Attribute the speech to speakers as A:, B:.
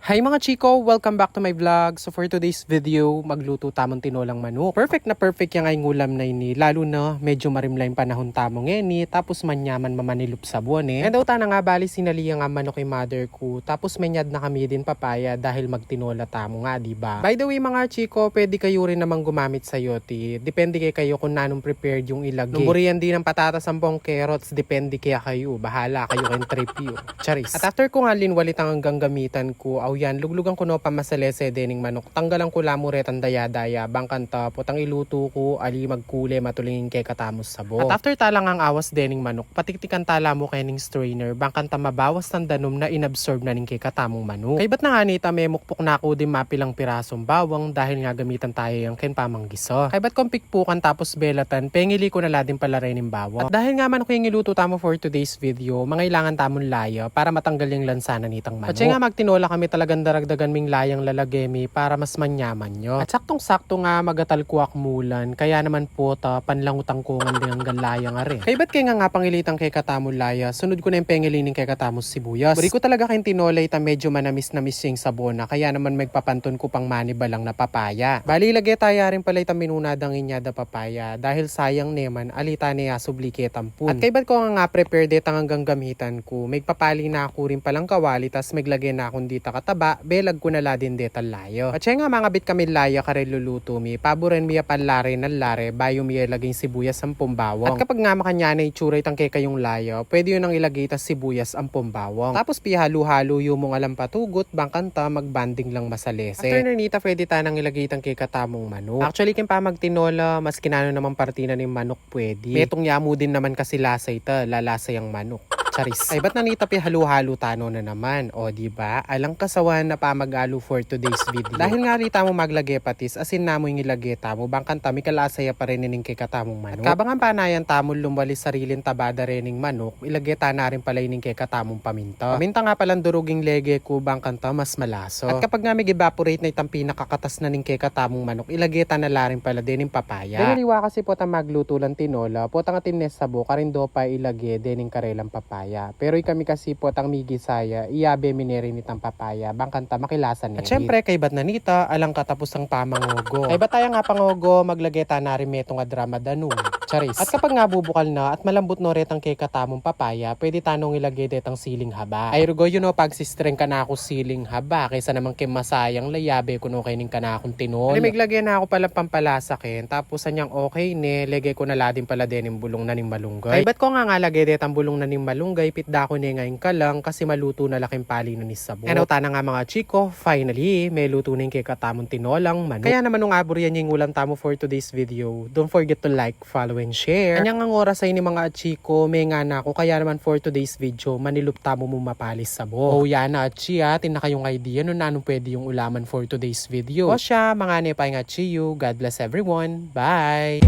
A: Hi mga chiko! Welcome back to my vlog. So for today's video, magluto tamang tinolang manok. Perfect na perfect yung ay ngulam na ini. Lalo na medyo marimlaym panahon tamong ini. Tapos manyaman mamanilup sa buwan eh. And daw na nga bali sinali nga manok kay mother ko. Tapos menyad na kami din papaya dahil magtinola tamo nga, diba? By the way mga chiko, pwede kayo rin namang gumamit sa yote. Depende kayo kung nanong prepared yung ilagay. Numurian din ng patatas ang pong carrots. Depende kaya kayo. Bahala kayo kayong trip yun. Charis. At after ko nga linwalit ang hanggang gamitan ko, yan, luglugan ko no pamasalese dening manok. Tanggalan ko lamuret ang daya-daya, bangkan tapot ang iluto ko, ali magkule matulingin kay katamos sabo. At after talang ang awas dening manok, patiktikan tala mo kay ning strainer, bangkan ta mabawas ng danom na inabsorb na ning kay katamong manok. Kay ba't na nga nita may mukpok na ako din mapilang pirasong bawang dahil nga gamitan tayo yung ken pamanggiso. Kay ba't kong pikpukan tapos belatan, pengili ko na la din pala rin ng bawang. At dahil nga manok yung iluto tamo for today's video, mangailangan tamon laya para matanggal yung lansana nitang manok. At siya nga magtinola kami talagang daragdagan ming layang lalagemi para mas manyaman nyo. At saktong-sakto nga magatal kuwak mulan, kaya naman po ta panlangutang kungan din hanggang laya nga rin. Kaya ba't kaya nga pangilitang kay katamo laya, sunod ko na yung pengilining kay katamo sibuyas. Buri ko talaga kayong tinolay ta medyo manamis-namis yung sabona, kaya naman magpapanton ko pang manibalang na papaya. Bali lagay tayo rin pala itang minunadang inyada papaya, dahil sayang neman alita niya subliketampun. At kaya ba't ko nga prepare dito hanggang gamitan ko, may papali na ako rin palang kawali, tas maglagay na akong dita kataba, belag ko na la din detal layo. At siya nga mga bit kami laya kare luluto mi, paboren miya panlare ng lare, bayo miya laging sibuyas ang pumbawang. At kapag nga makanya na itsura itang kay kayong layo, pwede yun ang ilagay tas sibuyas ang pumbawang. Tapos pihalo-halo yung mong alam patugot, bangkanta magbanding lang masalese. After nanita, pwede tanang ilagay itang kay katamong manok. Actually, kin pa magtinola, mas kinano naman partina ng manok pwede. Metong yamu din naman kasi lasay ta, lalasay ang manok. Charis. Ay, ba't nanita pi halo-halo tano na naman? O, diba? Alang kasawan na pa mag-alo for today's video. Dahil nga rita mo maglagay patis, asin na mo yung ilagay tamo, bangkan tami kalasaya pa rin ning kay katamong manok. At kabang ang panayan tamo lumalis sarilin tabada rening manok, ilagay ta na rin pala yung kay katamong paminta. Paminta nga palang duruging lege ko, bangkan ta mas malaso. At kapag nga may evaporate na itang pinakakatas na ning kay katamong manok, ilagay ta na la rin pala din yung papaya. Dinaliwa kasi po ta magluto lang tinola, po ta nga tines sabo, karindo pa ilagay din yung karelang papaya. Pero kami kasi po tang migisaya, iyabe mineri nitang papaya, bangkanta makilasan niya. At syempre kay bat nanita, alang katapos ang pamangogo. Kay bataya nga pangogo, maglagay ta na rin metong adrama danum. Charis. At kapag nga bubukal na at malambot no retang kay katamong papaya, pwede tanong ilagay detang siling haba. Ay rugo yun no, pag sistreng ka na ako siling haba, kaysa naman kay masayang layabe kuno kay ning ka na akong tinol. Ay maglagay na ako pala pampalasakin, tapos anyang okay ne, lagay ko na ladin pala din yung bulong na ning malunggay. Ay ba't ko nga lagay detang bulong na ning malunggay, pitda ko na ngayon ka lang kasi maluto na laking pali na ni sabo. Ano na nga mga chiko, finally, may luto na yung kay katamong tinolang manok. Kaya naman nung abor yan yung ulam tamo for today's video, don't forget to like, follow, and share. Kanyang ang oras ay ni mga chiko, may nga na ako, kaya naman for today's video, manilup tamo mo mapalis sabo. O yan na chiya, tina kayong idea no nanong pwede yung ulaman for today's video. O siya, mga nepay nga chiyo, God bless everyone, bye!